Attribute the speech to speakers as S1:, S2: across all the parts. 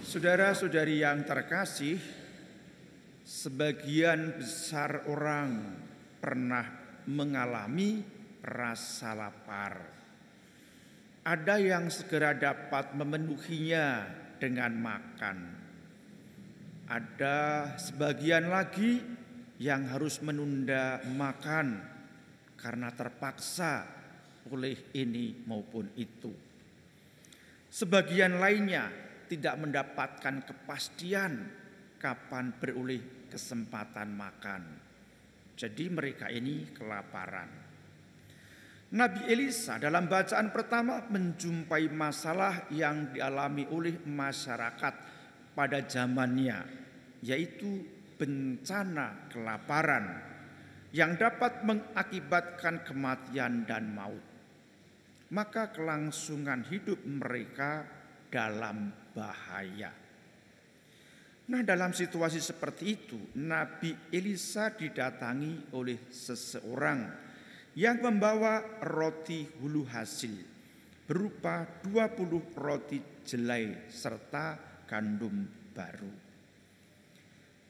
S1: Saudara-saudari yang terkasih, sebagian besar orang pernah mengalami rasa lapar. Ada yang segera dapat memenuhinya dengan makan. Ada sebagian lagi yang harus menunda makan karena terpaksa oleh ini maupun itu. Sebagian lainnya tidak mendapatkan kepastian kapan beroleh kesempatan makan. Jadi mereka ini kelaparan. Nabi Elisa dalam bacaan pertama menjumpai masalah yang dialami oleh masyarakat pada zamannya, yaitu bencana kelaparan yang dapat mengakibatkan kematian dan maut. Maka kelangsungan hidup mereka dalam bahaya. Nah, dalam situasi seperti itu, Nabi Elisa didatangi oleh seseorang yang membawa roti hulu hasil berupa 20 roti jelai serta gandum baru.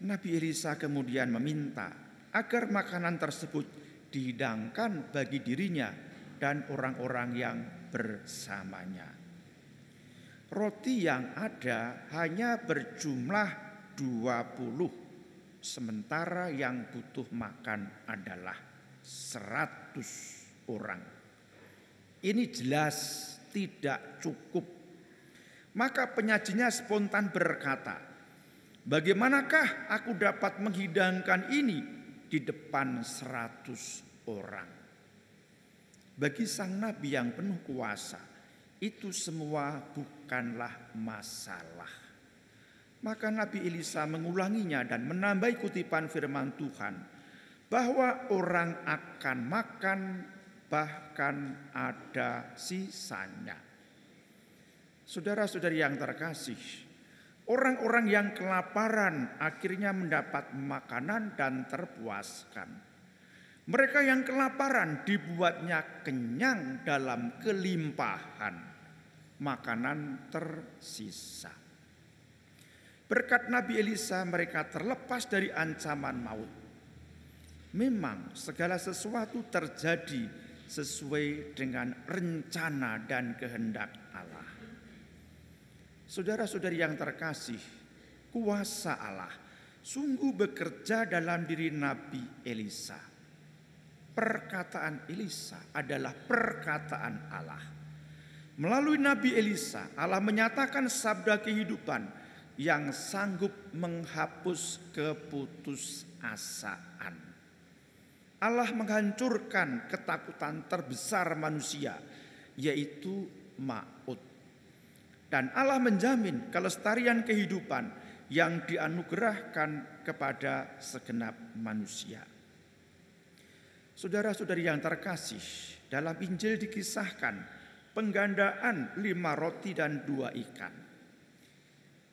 S1: Nabi Elisa kemudian meminta agar makanan tersebut dihidangkan bagi dirinya dan orang-orang yang bersamanya. Roti yang ada hanya berjumlah 20, sementara yang butuh makan adalah 100 orang. Ini jelas tidak cukup. Maka penyajinya spontan berkata, "Bagaimanakah aku dapat menghidangkan ini di depan 100 orang?" Bagi sang nabi yang penuh kuasa, itu semua bukanlah masalah. Maka Nabi Elisa mengulanginya dan menambahi kutipan firman Tuhan bahwa orang akan makan bahkan ada sisanya. Saudara-saudari yang terkasih, orang-orang yang kelaparan akhirnya mendapat makanan dan terpuaskan. Mereka yang kelaparan dibuatnya kenyang dalam kelimpahan. Makanan tersisa. Berkat Nabi Elisa mereka terlepas dari ancaman maut. Memang segala sesuatu terjadi sesuai dengan rencana dan kehendak Allah. Saudara-saudari yang terkasih, kuasa Allah sungguh bekerja dalam diri Nabi Elisa. Perkataan Elisa adalah perkataan Allah. Melalui Nabi Elisa, Allah menyatakan sabda kehidupan yang sanggup menghapus keputusasaan. Allah menghancurkan ketakutan terbesar manusia, yaitu maut. Dan Allah menjamin kelestarian kehidupan yang dianugerahkan kepada segenap manusia. Saudara-saudari yang terkasih, dalam Injil dikisahkan penggandaan 5 roti dan 2 ikan.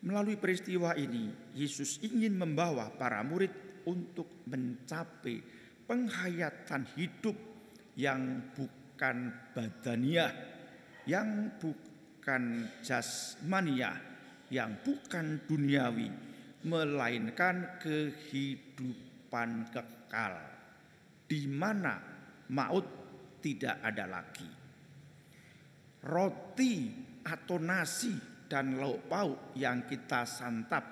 S1: Melalui peristiwa ini, Yesus ingin membawa para murid untuk mencapai penghayatan hidup yang bukan badaniah, yang bukan jasmaniah, yang bukan duniawi, melainkan kehidupan kekal, di mana maut tidak ada lagi. Roti atau nasi dan lauk pauk yang kita santap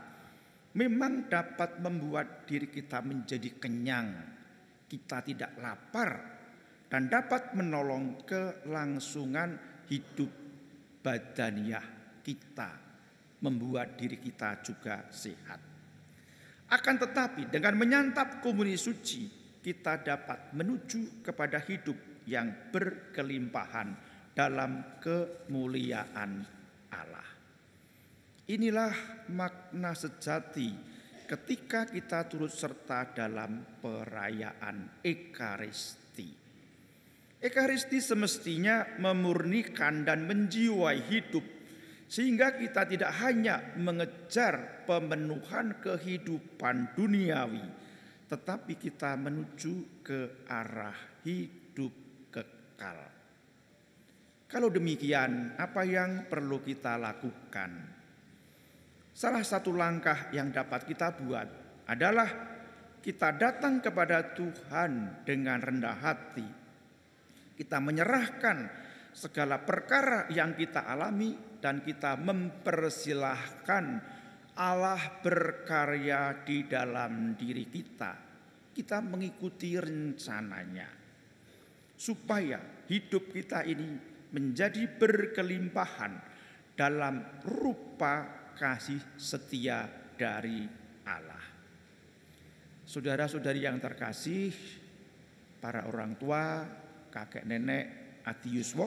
S1: memang dapat membuat diri kita menjadi kenyang, kita tidak lapar, dan dapat menolong kelangsungan hidup badaniah kita, membuat diri kita juga sehat. Akan tetapi dengan menyantap komuni suci, kita dapat menuju kepada hidup yang berkelimpahan dalam kemuliaan Allah. Inilah makna sejati ketika kita turut serta dalam perayaan Ekaristi. Ekaristi semestinya memurnikan dan menjiwai hidup, sehingga kita tidak hanya mengejar pemenuhan kehidupan duniawi, tetapi kita menuju ke arah hidup kekal. Kalau demikian, apa yang perlu kita lakukan? Salah satu langkah yang dapat kita buat adalah kita datang kepada Tuhan dengan rendah hati. Kita menyerahkan segala perkara yang kita alami dan kita mempersilahkan Allah berkarya di dalam diri kita. Kita mengikuti rencananya supaya hidup kita ini menjadi berkelimpahan dalam rupa kasih setia dari Allah. Saudara-saudari yang terkasih, para orang tua, kakek nenek adi yuswa,